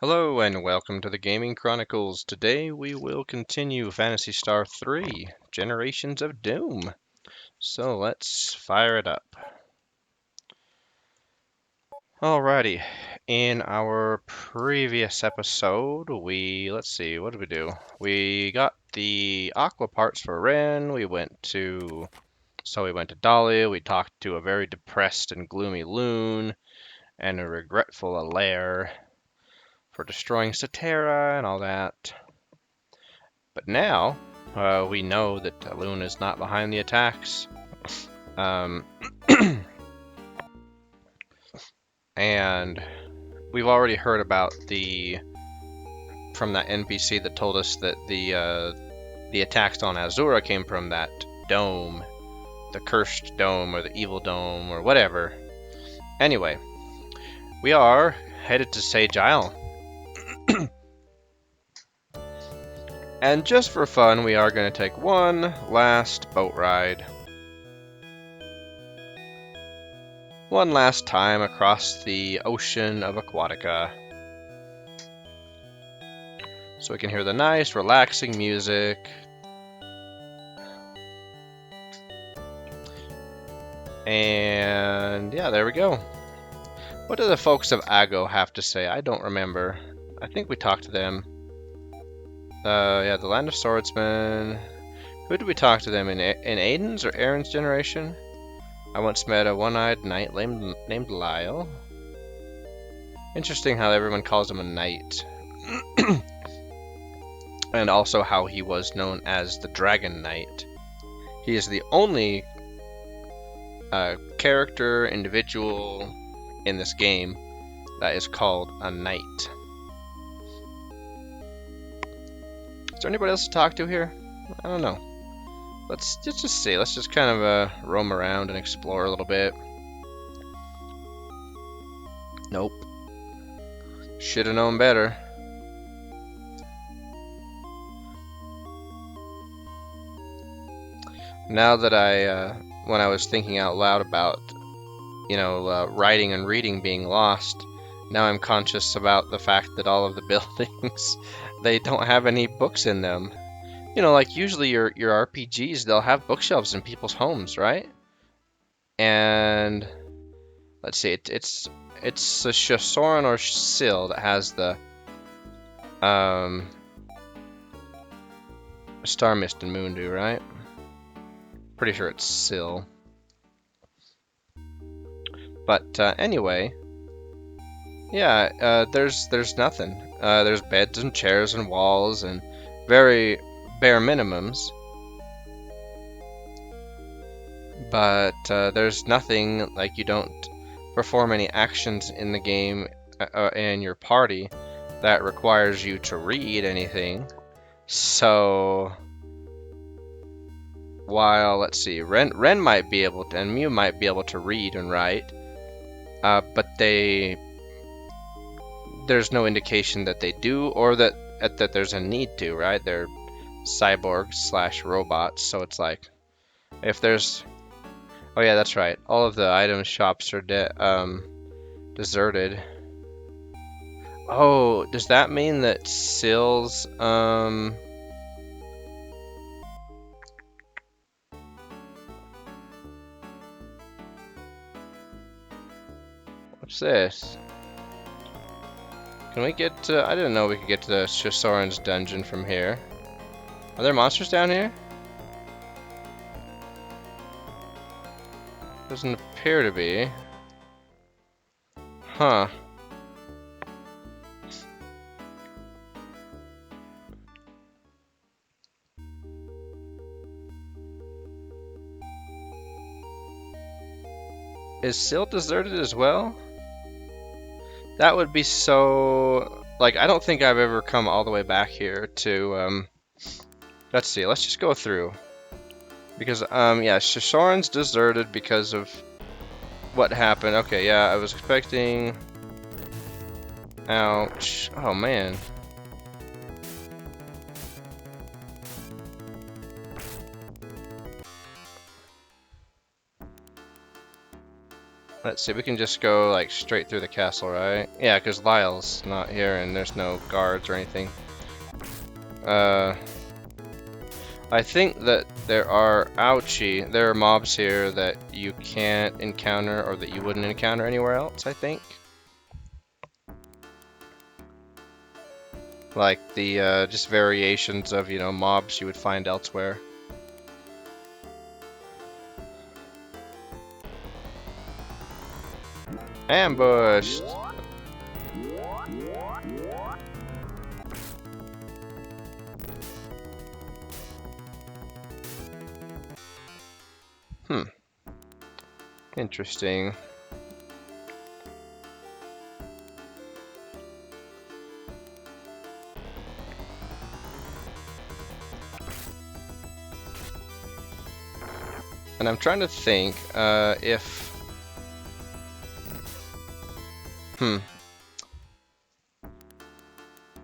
Hello and welcome to the Gaming Chronicles. Today we will continue Phantasy Star 3, Generations of Doom. So let's fire it up. Alrighty, in our previous episode, let's see, what did we do? We got the Aqua parts for Ren, we went to Dahlia, we talked to a very depressed and gloomy Loon, and a regretful Alaire for destroying Satera and all that. But now, we know that Loon is not behind the attacks. And we've already heard about from that NPC that told us that the attacks on Azura came from that dome, the cursed dome or the evil dome or whatever. Anyway, we are headed to Sage Isle. And just for fun, we are going to take one last boat ride. One last time across the ocean of Aquatica. So we can hear the nice, relaxing music. And yeah, there we go. What do the folks of Ago have to say? I don't remember. I think we talked to them. Yeah, the Land of Swordsmen. Who did we talk to them in Aiden's or Aaron's generation? I once met a one-eyed knight named Lyle. Interesting how everyone calls him a knight. And also how he was known as the Dragon Knight. He is the only character, individual in this game that is called a knight. Is there anybody else to talk to here? I don't know. Let's just see. Let's just kind of roam around and explore a little bit. Nope. Should have known better. Now that when I was thinking out loud about, writing and reading being lost, now I'm conscious about the fact that all of the buildings, they don't have any books in them. Like usually your RPGs, they'll have bookshelves in people's homes, right? And let's see, it's a Shasoran or Syl that has the Star Mist and Moondew, right? Pretty sure it's Syl. But anyway, yeah, there's nothing. There's beds and chairs and walls and very bare minimums. But there's nothing, like you don't perform any actions in the game in your party that requires you to read anything. So while, let's see, Ren might be able to, and Mew might be able to read and write, but there's no indication that they do, or that there's a need to, right? They're cyborgs / robots, so it's like, if there's, oh yeah, that's right, all of the item shops are deserted. Oh, does that mean that Syl's, what's this? Can we get to... I didn't know we could get to the Shasoran's dungeon from here. Are there monsters down here? Doesn't appear to be. Huh. Is Syl deserted as well? That would be so... Like, I don't think I've ever come all the way back here to, let's see, let's just go through. Because, yeah, Shasoran's deserted because of what happened. Okay, yeah, I was expecting... Ouch. Oh, man. Let's see, we can just go like straight through the castle, right? Yeah, because Lyle's not here and there's no guards or anything. I think that there are there are mobs here that you can't encounter or that you wouldn't encounter anywhere else, I think. Like the just variations of, you know, mobs you would find elsewhere. Ambushed! Interesting. And I'm trying to think if...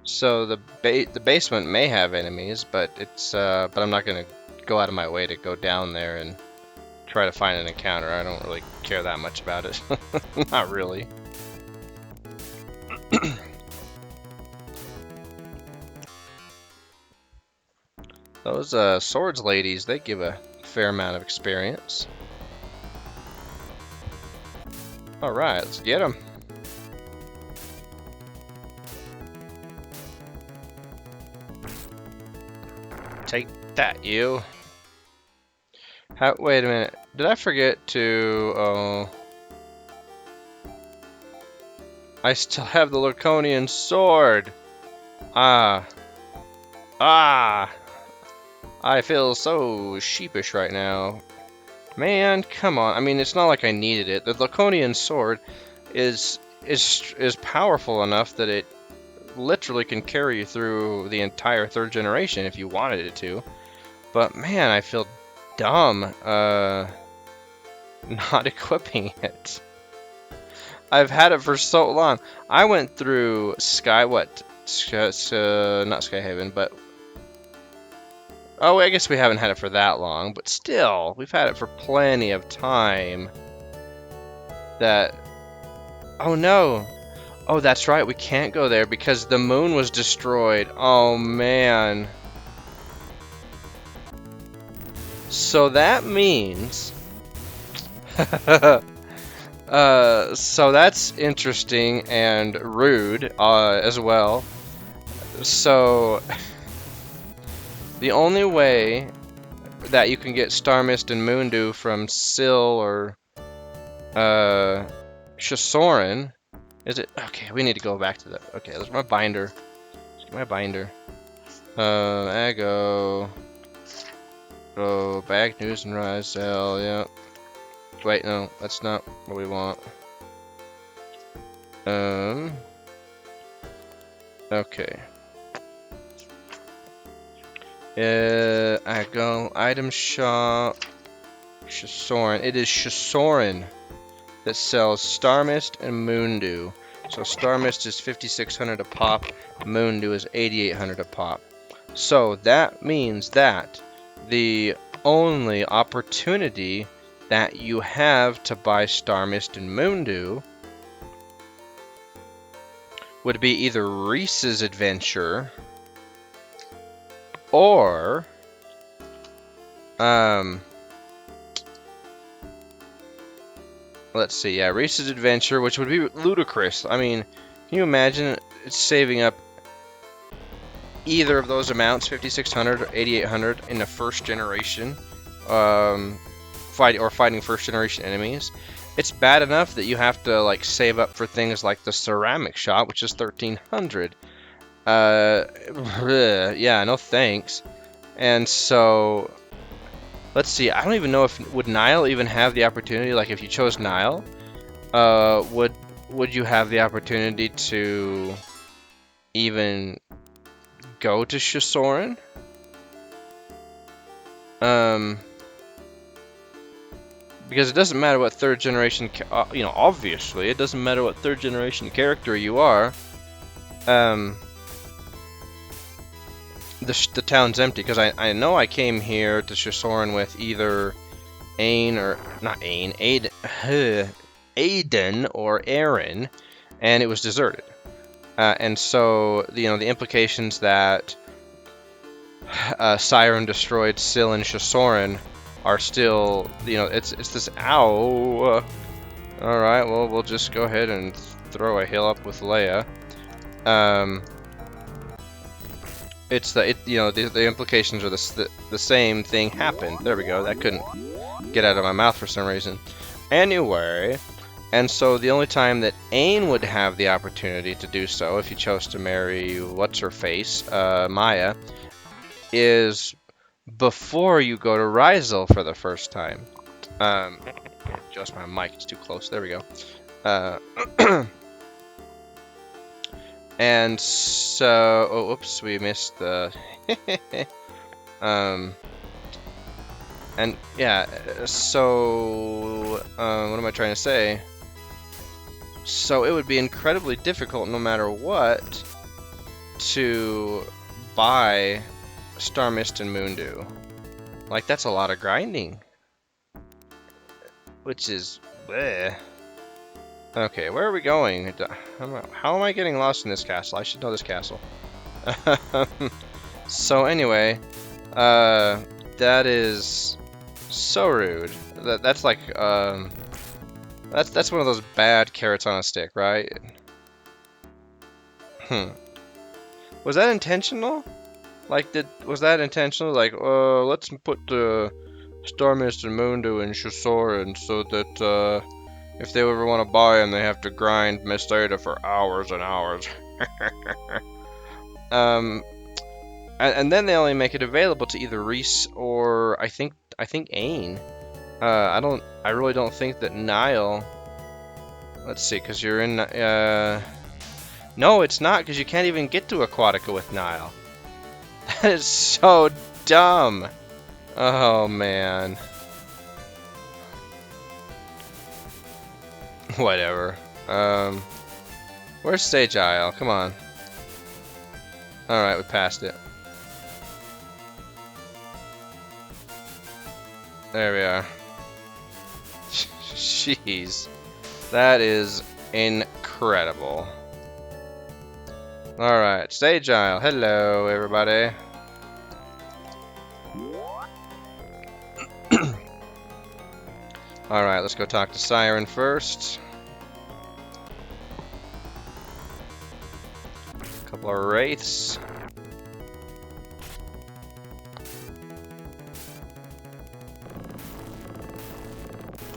So the basement may have enemies, but it's but I'm not gonna go out of my way to go down there and try to find an encounter. I don't really care that much about it. Not really. Those swords ladies, they give a fair amount of experience. Alright, let's get them. Take that, you. Wait a minute. Did I forget to... Oh... I still have the Laconian sword! Ah. I feel so sheepish right now. Man, come on. I mean, it's not like I needed it. The Laconian sword is powerful enough that it literally can carry you through the entire 3rd generation if you wanted it to. But man, I feel dumb not equipping it. I've had it for so long. I went through not Skyhaven, but oh, I guess we haven't had it for that long, but still, we've had it for plenty of time. Oh no! Oh, that's right, we can't go there because the moon was destroyed. Oh man. So that means... so that's interesting and rude as well. So... The only way that you can get Star Mist and Moondew from Syl or Shisoran is it? Okay, we need to go back to that. Okay, there's my binder. Let's get my binder. I go Bag News and Rizal. Yeah. Wait, no, that's not what we want. Okay. I go item shop. Shisoran. It is Shisoran that sells Star Mist and Moondew. So Star Mist is 5,600 a pop. Moondew is 8,800 a pop. So that means that the only opportunity that you have to buy Star Mist and Moondew would be either Reese's Adventure or let's see, yeah, Reese's Adventure, which would be ludicrous. I mean, can you imagine saving up either of those amounts, 5,600 or 8,800, in the 1st generation, fighting 1st generation enemies? It's bad enough that you have to like save up for things like the ceramic shop, which is 1,300. Yeah, no thanks. And so, let's see. I don't even know if would Nile even have the opportunity. Like, if you chose Nile, would you have the opportunity to even go to Shisoran? Because it doesn't matter what 3rd generation, you know, obviously it doesn't matter what 3rd generation character you are. The town's empty because I know I came here to Shisoran with either Ain or not Ain, Aden or Aaron, and it was deserted. And so, the implications that Siren destroyed Syl and Shasoran are still, it's this, ow. All right, well, we'll just go ahead and throw a heal up with Leia. The implications are the same thing happened. There we go. That couldn't get out of my mouth for some reason. Anyway, and so the only time that Aang would have the opportunity to do so, if he chose to marry what's-her-face, Maya, is before you go to Rizal for the first time. Adjust my mic, it's too close. There we go. And so, oh, oops, we missed the, and yeah, so, what am I trying to say? So it would be incredibly difficult, no matter what, to buy Star Mist and Moondew. Like, that's a lot of grinding. Which is, bleh. Okay, where are we going? How am I getting lost in this castle? I should know this castle. So anyway, that is so rude. That's like, that's one of those bad carrots on a stick, right? Was that intentional? Like, was that intentional? Like, let's put the Star Mist and Moondew in Shasoran so that, if they ever want to buy them, they have to grind Miss Ada for hours and hours. And then they only make it available to either Reese or I think Aang. I really don't think that Nile. Let's see, because you're in. No, it's not, because you can't even get to Aquatica with Nile. That is so dumb. Oh man. Whatever. Where's Stage Isle? Come on. Alright, we passed it. There we are. Jeez. That is incredible. Alright, Stage Isle. Hello, everybody. Alright, let's go talk to Siren first. Couple of wraiths.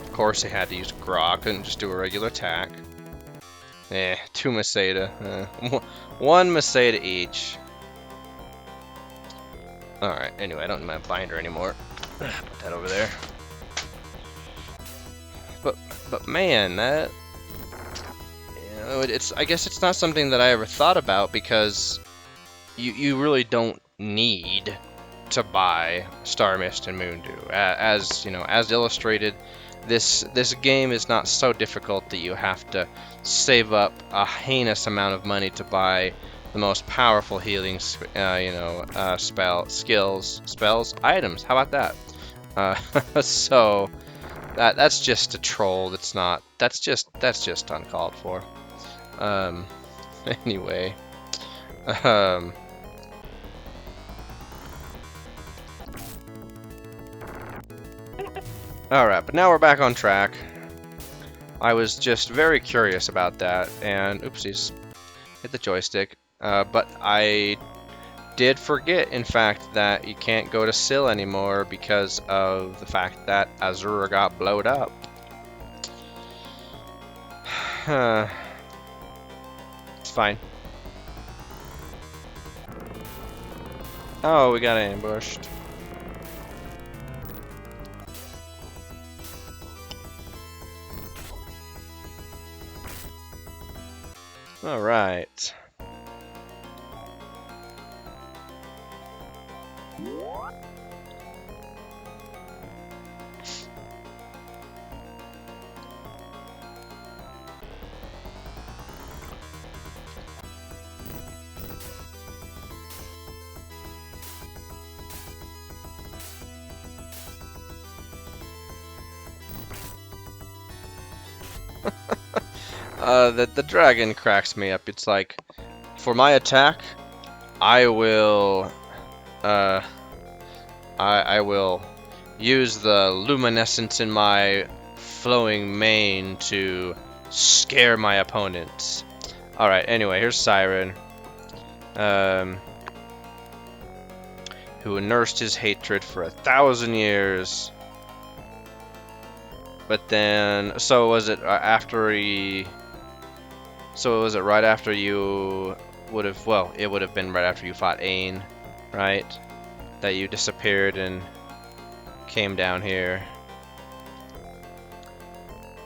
Of course, they had to use Grog, couldn't just do a regular attack. Two Masada. One Masada each. Alright, anyway, I don't need my binder anymore. Put that over there. But man, that, I guess it's not something that I ever thought about, because you really don't need to buy Star Mist and Moondew. As illustrated, this game is not so difficult that you have to save up a heinous amount of money to buy the most powerful healing, spells, items. How about that? So. That's just a troll. That's just uncalled for. Anyway. Alright, but now we're back on track. I was just very curious about that, and oopsies, hit the joystick. But I did forget, in fact, that you can't go to Syl anymore because of the fact that Azura got blowed up. It's fine. Oh, we got ambushed. Alright. The dragon cracks me up. It's like, for my attack, I will, uh, I will use the luminescence in my flowing mane to scare my opponents. Alright, anyway, here's Siren. Who nursed his hatred for 1,000 years. But then, so was it after he... So was it right after you would have... Well, it would have been right after you fought Ain, right? That you disappeared and came down here.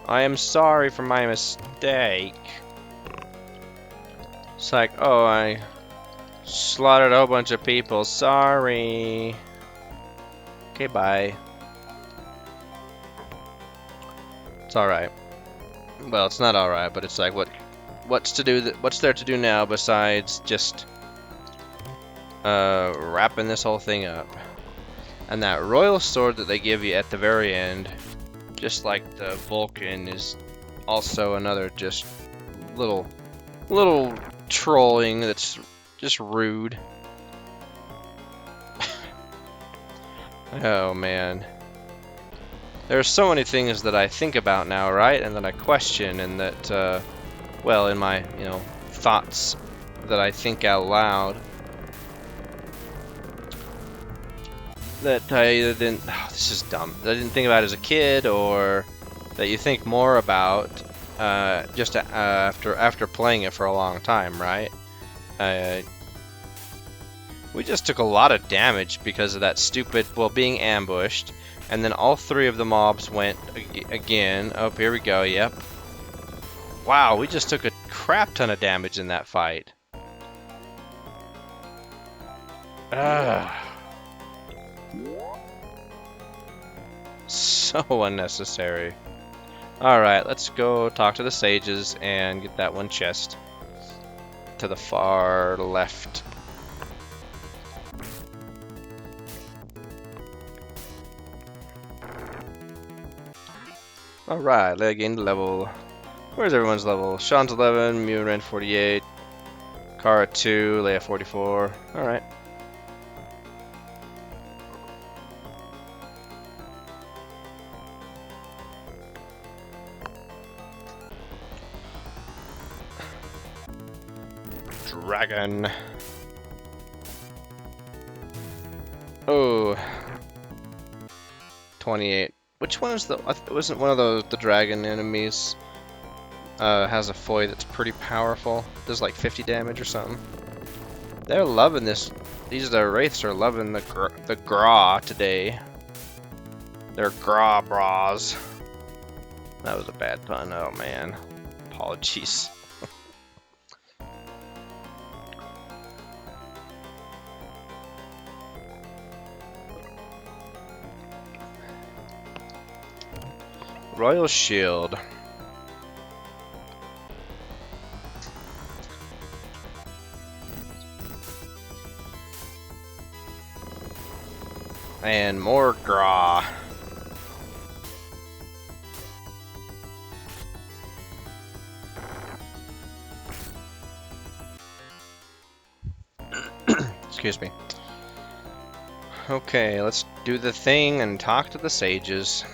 I am sorry for my mistake. It's like, oh, I slaughtered a whole bunch of people. Sorry. Okay, bye. It's alright. Well, it's not alright, but it's like, what's there to do now besides just wrapping this whole thing up? And that royal sword that they give you at the very end, just like the Vulcan, is also another just little trolling that's just rude. Oh man. There are so many things that I think about now, right? And that I question, and that, well, in my, thoughts that I think out loud, that I either didn't, oh, this is dumb, that I didn't think about as a kid, or that you think more about, just after playing it for a long time, right? We just took a lot of damage because of that stupid, well, being ambushed. And then all three of the mobs went again. Oh, here we go, yep. Wow, we just took a crap ton of damage in that fight. So unnecessary. Alright, let's go talk to the sages and get that one chest. To the far left. Alright, Leia gained a level. Where's everyone's level? Sean's 11, Mew and Ren 48, Kara 2, Leia 44. Alright. Dragon. Oh. 28. Which one is the... It wasn't one of the dragon enemies. Has a foy that's pretty powerful. Does like 50 damage or something. They're loving this. These wraiths are loving the gra today. They're gra bras. That was a bad pun. Oh man. Apologies. Royal Shield. And more Gra. Excuse me. Okay, let's do the thing and talk to the sages.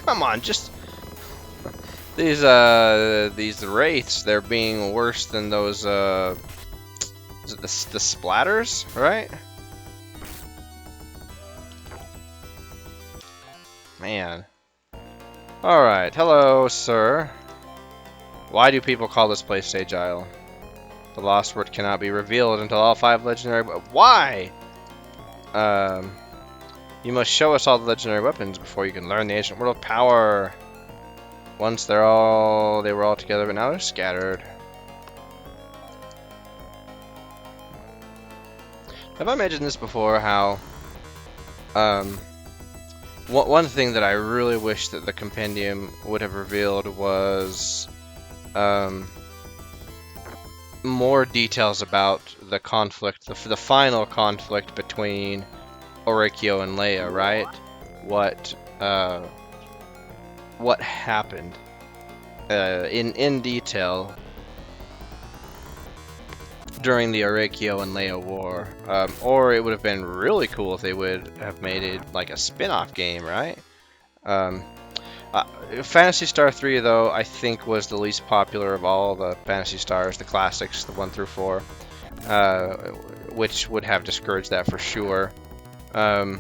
Come on, just these wraiths, they're being worse than those is it the splatters, right? Man. Alright, hello, sir. Why do people call this place Sage Isle? The lost word cannot be revealed until all 5 legendary... Why? You must show us all the legendary weapons before you can learn the ancient world of power. Once they were all together, but now they're scattered. Have I mentioned this before, how one thing that I really wish that the compendium would have revealed was more details about the conflict, the final conflict between Orikyo and Leia, right? What happened in detail during the Orikyo and Leia war. Or it would have been really cool if they would have made it like a spin-off game, right? Um, Phantasy Star 3, though, I think was the least popular of all the Phantasy Stars, the classics, the 1 through 4, which would have discouraged that for sure. I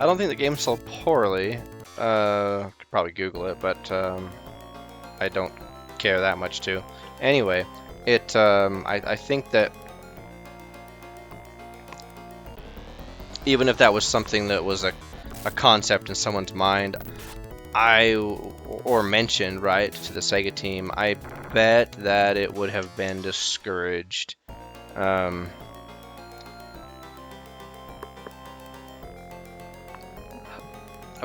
don't think the game sold poorly. Could probably Google it, but I don't care that much too. Anyway, I think that even if that was something that was a concept in someone's mind, or mentioned, right, to the Sega team, I bet that it would have been discouraged.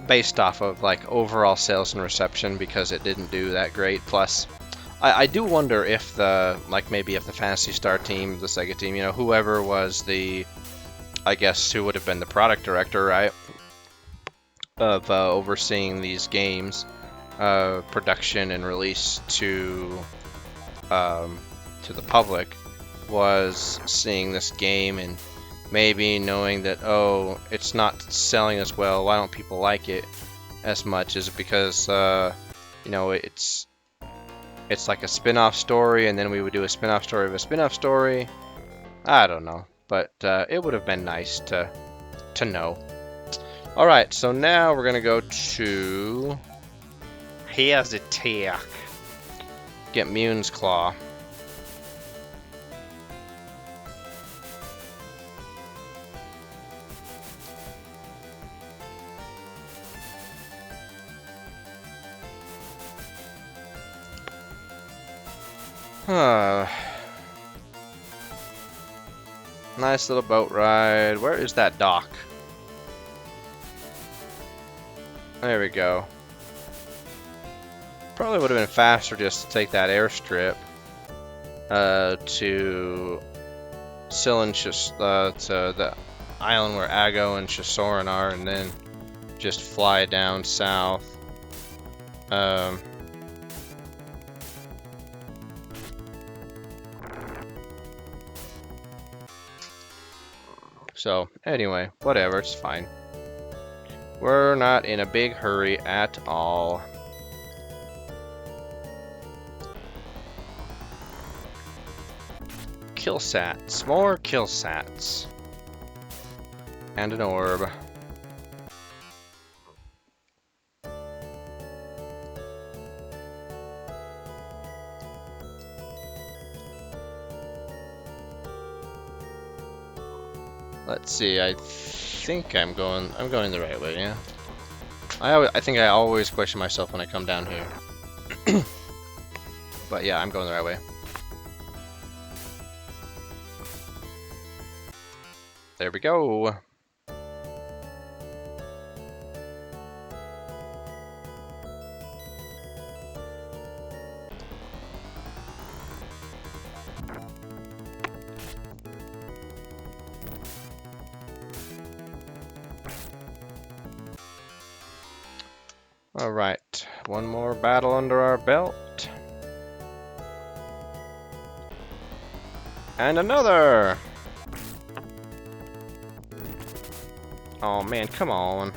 Based off of like overall sales and reception, because it didn't do that great. Plus, I do wonder if maybe if the Phantasy Star team, the Sega team, you know, whoever was I guess who would have been the product director, right, of overseeing these games, production and release to the public, was seeing this game and maybe knowing that, oh, it's not selling as well, why don't people like it as much? Is it because you know, it's like a spin-off story, and then we would do a spin-off story of a spin-off story? I don't know, but it would have been nice to know. Alright, so now we're gonna go to Here's the Tech. Get Mune's Claw. Nice little boat ride. Where is that dock? There we go. Probably would have been faster just to take that airstrip to to the island where Ago and Shasoran are, and then just fly down south. So, anyway, whatever, it's fine. We're not in a big hurry at all. Killsats. More killsats. And an orb. Let's see, I think I'm going the right way, yeah? I think I always question myself when I come down here. But yeah, I'm going the right way. There we go. Alright, one more battle under our belt. And another! Oh man, come on.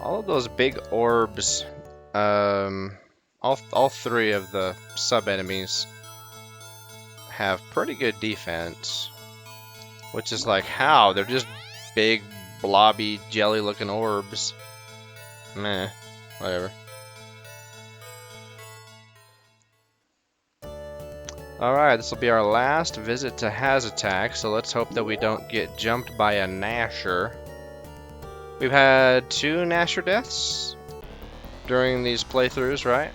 All of those big orbs, all three of the sub-enemies have pretty good defense. Which is like, how? They're just big, blobby, jelly-looking orbs. Meh, whatever. Alright, this will be our last visit to Hazatak, so let's hope that we don't get jumped by a Nasher. We've had 2 Nasher deaths during these playthroughs, right?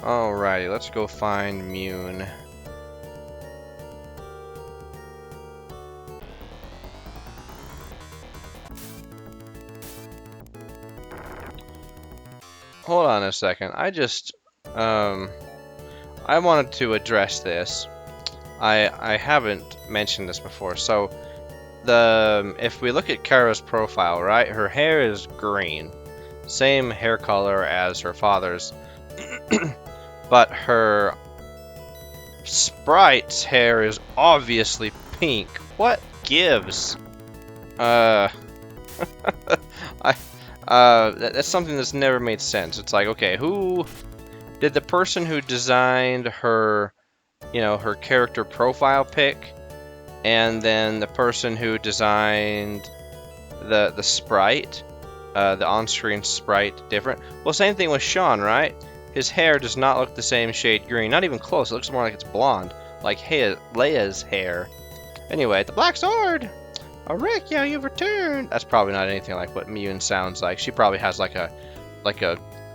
Alrighty, let's go find Mune. Hold on a second. I wanted to address this. I haven't mentioned this before. So if we look at Kara's profile, right, her hair is green, same hair color as her father's, but her sprite's hair is obviously pink. What gives? Uh, I that's something that's never made sense. It's like, okay, who did the person who designed her, her character profile pick, and then the person who designed the sprite, the on-screen sprite, different? Well, same thing with Sean, right? His hair does not look the same shade green, not even close. It looks more like it's blonde, like Leia's hair. Anyway, the Black Sword! Aurekia, you've returned! That's probably not anything like what Mune sounds like. She probably has like a,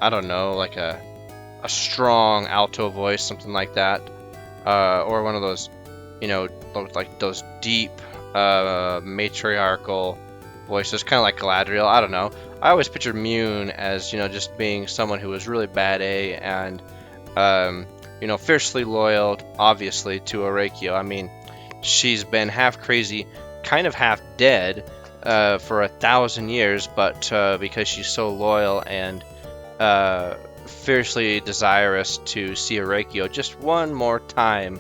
I don't know, like a strong alto voice, something like that. Or one of those, like those deep, matriarchal voices, kind of like Galadriel. I don't know. I always pictured Mune as, just being someone who was really bad and, fiercely loyal, obviously, to Aurekia. I mean, she's been half crazy, kind of half dead, for 1,000 years, but because she's so loyal and fiercely desirous to see Aurekia just one more time,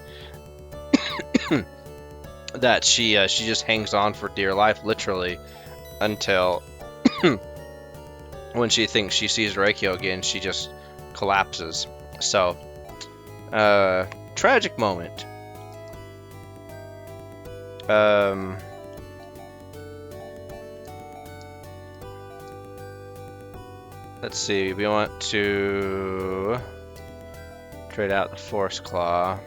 that she just hangs on for dear life, literally, until when she thinks she sees Aurekia again, she just collapses. So, tragic moment. Let's see, we want to trade out the Force Claw.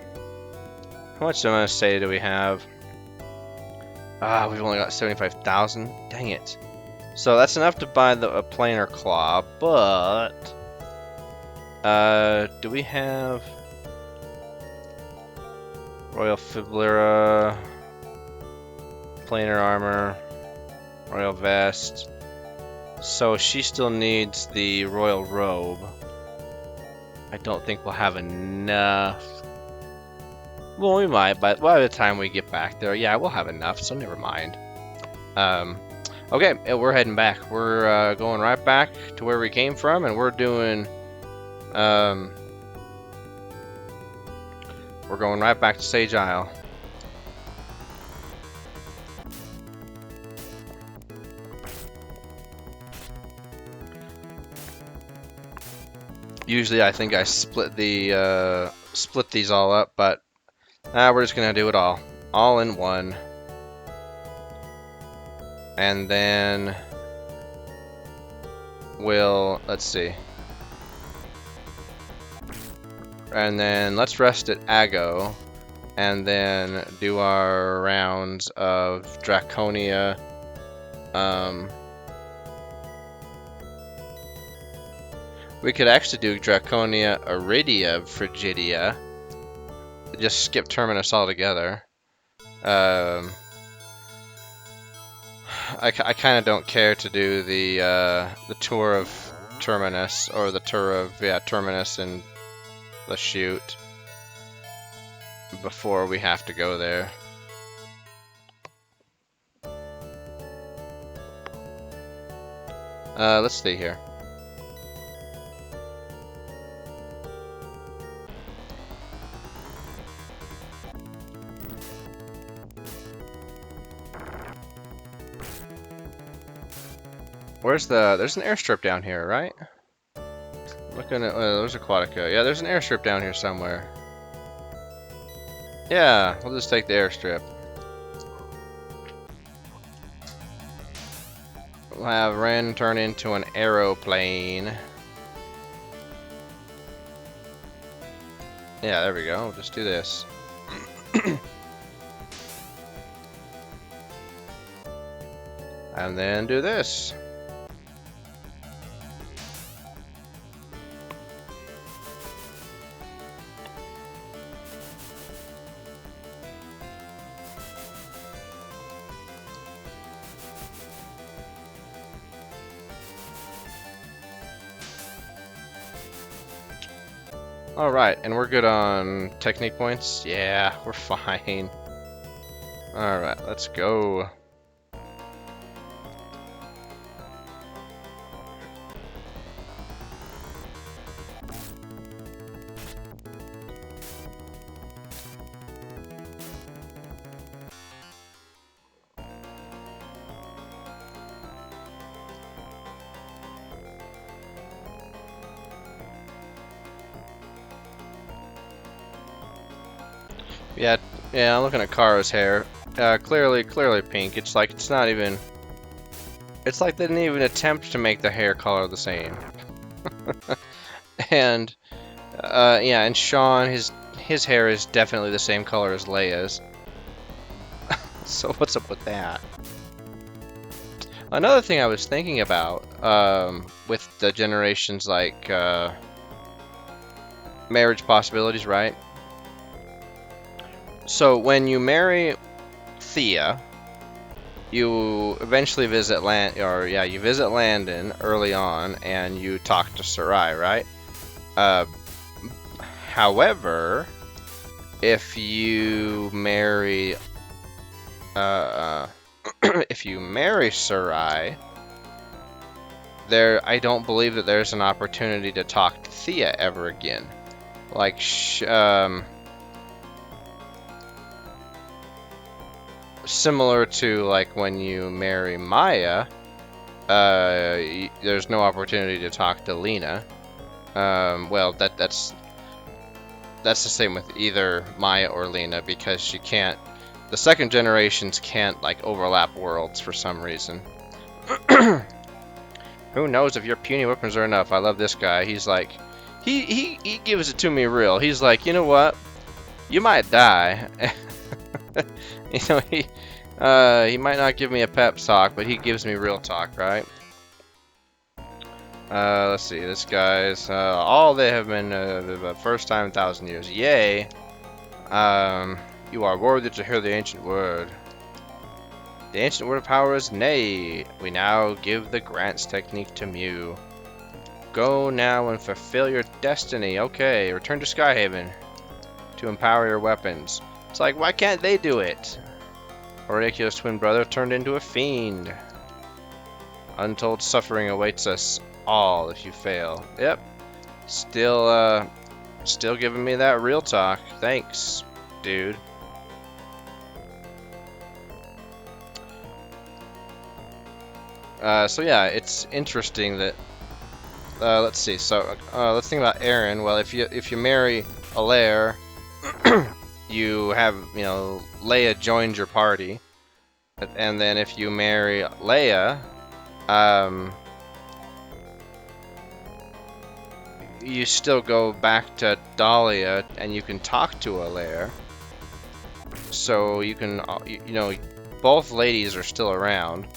How much MSA do we have? We've only got 75,000. Dang it. So that's enough to buy a planar claw, but do we have Royal Fiblera, planar armor, Royal Vest? So she still needs the Royal Robe. I don't think we'll have enough. Well, we might, but by the time we get back there, yeah, we'll have enough, so never mind. Okay, we're heading back. We're going right back to where we came from, and we're doing... we're going right back to Sage Isle. Usually I think I split these all up, but we're just gonna do it all in one. And then let's see. And then let's rest at Ago, and then do our rounds of Draconia. We could actually do Draconia, Iridia, Frigidia. Just skip Terminus altogether. I kind of don't care to do the tour of Terminus, or the tour of Terminus and the chute before we have to go there. Let's stay here. There's an airstrip down here, right? Looking at, there's Aquatica. Yeah, there's an airstrip down here somewhere. Yeah, we'll just take the airstrip. We'll have Ren turn into an aeroplane. Yeah, there we go. We'll just do this. And then do this. Alright, and we're good on technique points? Yeah, we're fine. Alright, let's go. Yeah, yeah, I'm looking at Kara's hair. Clearly pink. It's like, it's not even... It's like they didn't even attempt to make the hair color the same. And, yeah, and Sean, his hair is definitely the same color as Leia's. So what's up with that? Another thing I was thinking about, with the generations, like, marriage possibilities, right? So when you marry Thea, you eventually visit you visit Landon early on, and you talk to Sarai, right? However, if you marry, if you marry Sarai, I don't believe that there's an opportunity to talk to Thea ever again. Like, similar to like when you marry Maya, there's no opportunity to talk to Lena. Well, that's the same with either Maya or Lena, because she can't. The second generations can't like overlap worlds for some reason. Who knows if your puny weapons are enough? I love this guy. He's like, he gives it to me real. He's like, you know what? You might die. You know, he might not give me a pep talk, but he gives me real talk, right? Let's see, this guy's, all they have been, the first time in 1,000 years. Yay! You are worthy to hear the ancient word. The ancient word of power is nay. We now give the grants technique to Mew. Go now and fulfill your destiny. Okay, return to Skyhaven to empower your weapons. It's like, why can't they do it? Auricula's twin brother turned into a fiend. Untold suffering awaits us all if you fail. Yep. Still giving me that real talk. Thanks, dude. So yeah, it's interesting that. Let's see. So let's think about Aaron. Well, if you marry Alaire, you have, you know, Leia joins your party, and then if you marry Leia, you still go back to Dahlia, and you can talk to Alaire. So you can, you know, both ladies are still around,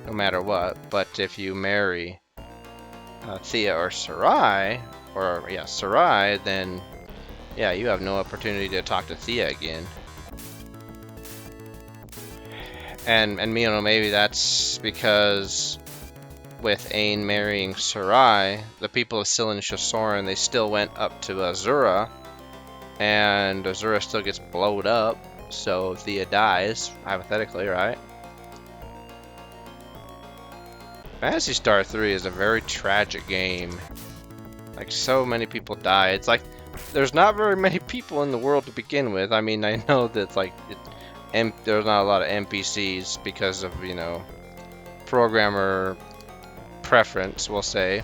no matter what. But if you marry Thea or Sarai, Sarai, then yeah, you have no opportunity to talk to Thea again. And you know, maybe that's because with Aang marrying Sarai, the people of Silin Shasoran, they still went up to Azura, and Azura still gets blowed up, so Thea dies, hypothetically, right? Phantasy Star 3 is a very tragic game. Like, so many people die. It's like, there's not very many people in the world to begin with. I mean, I know that, like, there's not a lot of NPCs because of, you know, programmer preference, we'll say.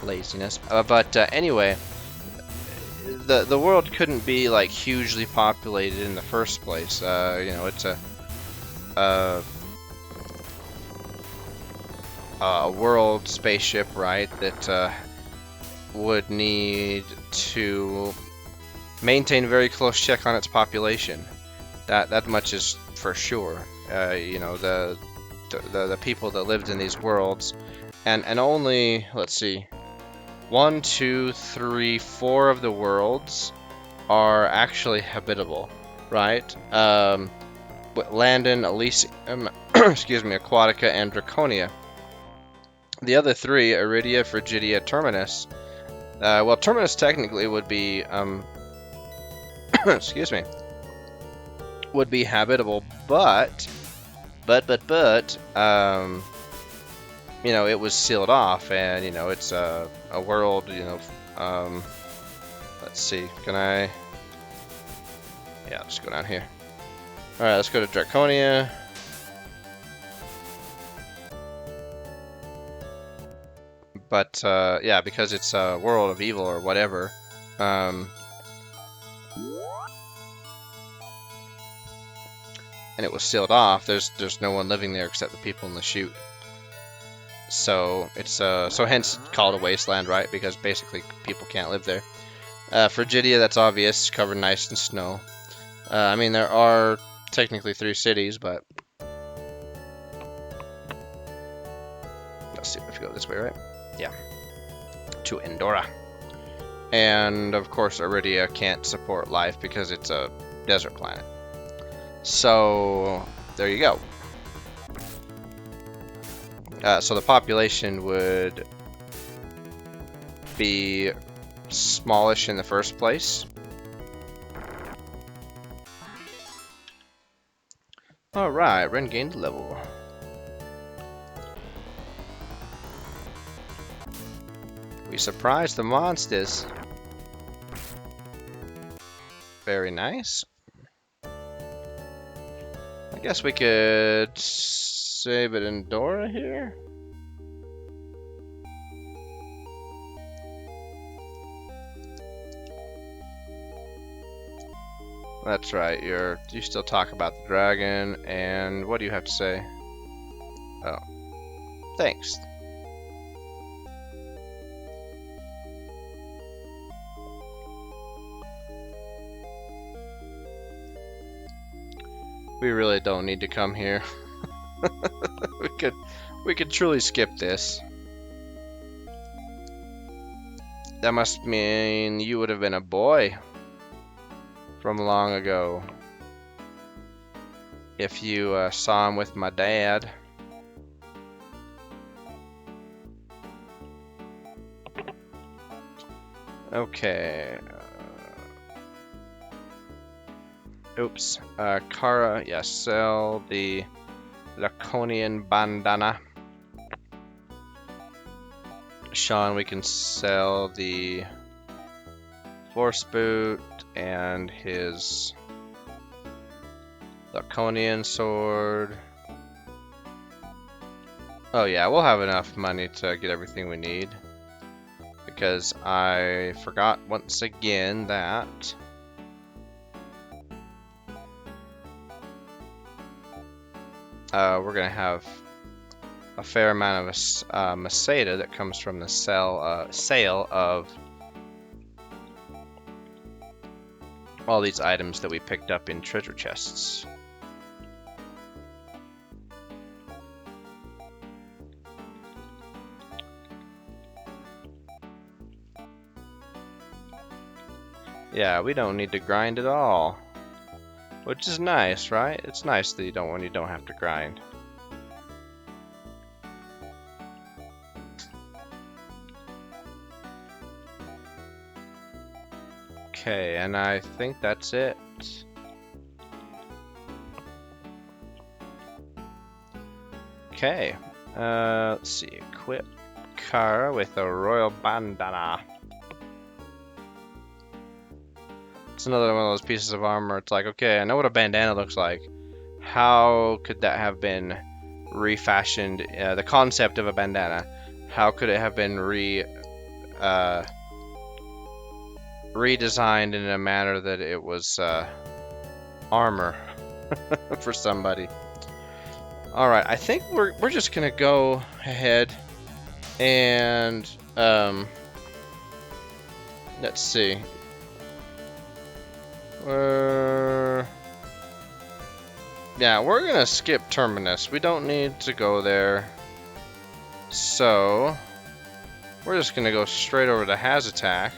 Laziness. But anyway, the world couldn't be, like, hugely populated in the first place. You know, it's a world spaceship, right, that would need to maintain a very close check on its population. That much is for sure. You know, the people that lived in these worlds, and only, let's see, 1, 2, 3, 4 of the worlds are actually habitable, right? Landon, Elysium, excuse me, Aquatica, and Draconia. The other 3, Iridia, Frigidia, Terminus, Well, Terminus technically would be, excuse me, would be habitable, but, you know, it was sealed off, and, you know, it's a world, you know, let's see, can I, yeah, let's go down here. Alright, let's go to Draconia. But, yeah, because it's a world of evil or whatever, and it was sealed off, there's no one living there except the people in the chute. So it's so hence called a wasteland, right? Because basically people can't live there. Frigidia, that's obvious, covered nice in snow. I mean, there are technically 3 cities, but let's see if we go this way, right? Yeah, to Endora. And of course, Iridia can't support life because it's a desert planet. So there you go. So the population would be smallish in the first place. Alright, Ren gained a level. We surprised the monsters. Very nice. I guess we could save it in Dora here. That's right, you still talk about the dragon, and what do you have to say? Oh. Thanks. We really don't need to come here. we could truly skip this. That must mean you would have been a boy from long ago. If you saw him with my dad. Okay. Oops. Kara, yes, sell the Laconian bandana. Sean, we can sell the force boot and his Laconian sword. Oh yeah, we'll have enough money to get everything we need. Because I forgot once again that we're gonna have a fair amount of Masada that comes from the sale of all these items that we picked up in treasure chests. Yeah, we don't need to grind at all. Which is nice, right? It's nice that you don't have to grind. Okay, and I think that's it. Okay, let's see. Equip Kara with a royal bandana. It's another one of those pieces of armor. It's like, okay, I know what a bandana looks like. How could that have been refashioned? The concept of a bandana. How could it have been redesigned in a manner that it was armor for somebody? All right, I think we're just gonna go ahead and let's see. Yeah, we're gonna skip Terminus. We don't need to go there. So we're just gonna go straight over to Hazatak.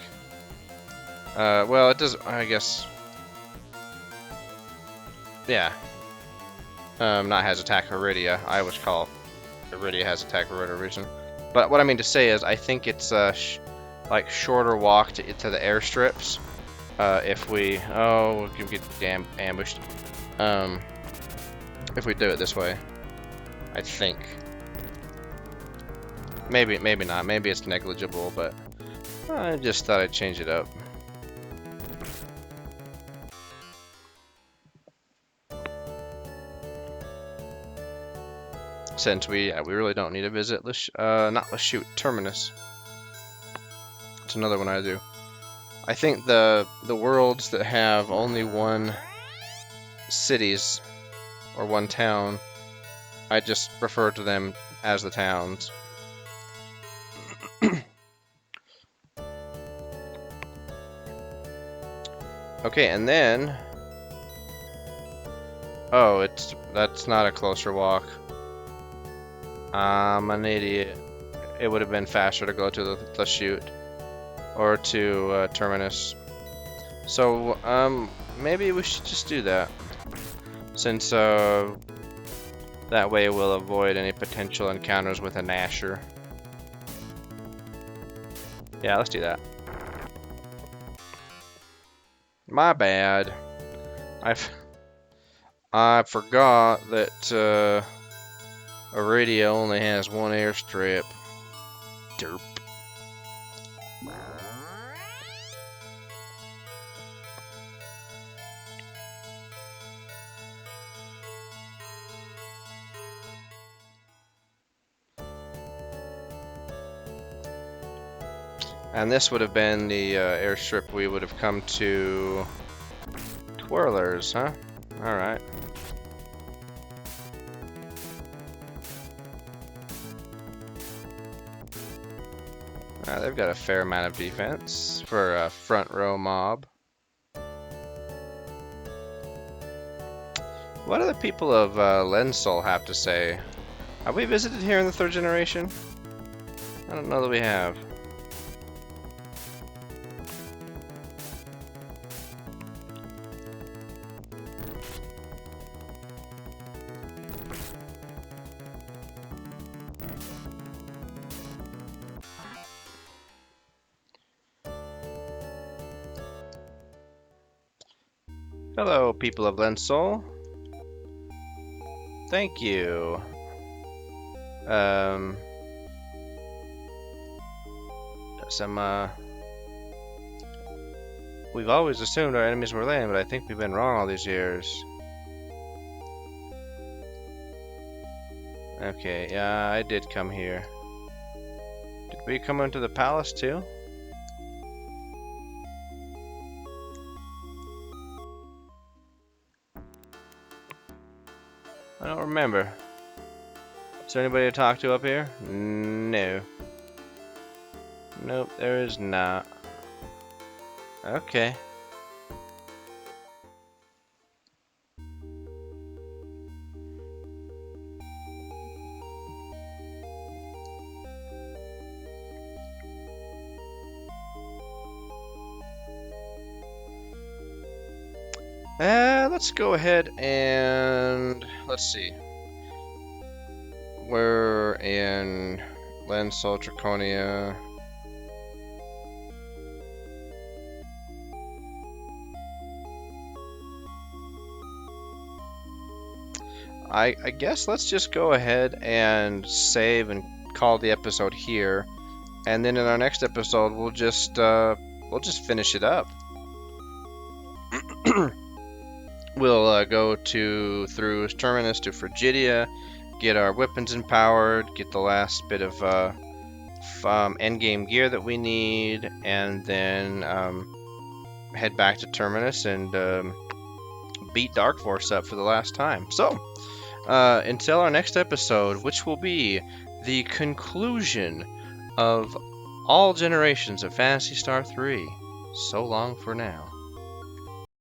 Well, it does. I guess. Yeah. Not Hazatak, Iridia. I always call Iridia Hazatak for whatever reason. But what I mean to say is, I think it's like shorter walk to the airstrips. If we we'll get ambushed. If we do it this way, I think. Maybe not. Maybe it's negligible, but I just thought I'd change it up. Since we really don't need to visit not Lachute, Terminus. It's another one I do. I think the worlds that have only one cities or one town, I just refer to them as the towns. Okay, and then that's not a closer walk. I'm an idiot. It would have been faster to go to the Lachute or to Terminus. So maybe we should just do that, since that way we'll avoid any potential encounters with a Nasher. Yeah, let's do that. My bad. I forgot that Iridia only has one airstrip. Derp. And this would have been the airstrip we would have come to. Twirlers, huh? Alright. They've got a fair amount of defense for a front row mob. What do the people of Lensol have to say? Have we visited here in the 3rd generation? I don't know that we have. Hello, people of Lensol. Thank you. We've always assumed our enemies were land, but I think we've been wrong all these years. Okay, yeah, I did come here. Did we come into the palace too? I don't remember. Is there anybody to talk to up here? No. Nope, there is not. Okay. Let's go ahead and let's see. We're in Lensol, Draconia. I guess let's just go ahead and save and call the episode here, and then in our next episode we'll just finish it up. We'll go through Terminus to Frigidia, get our weapons empowered, get the last bit of endgame gear that we need, and then head back to Terminus and beat Dark Force up for the last time. So, until our next episode, which will be the conclusion of all generations of Phantasy Star 3. So long for now.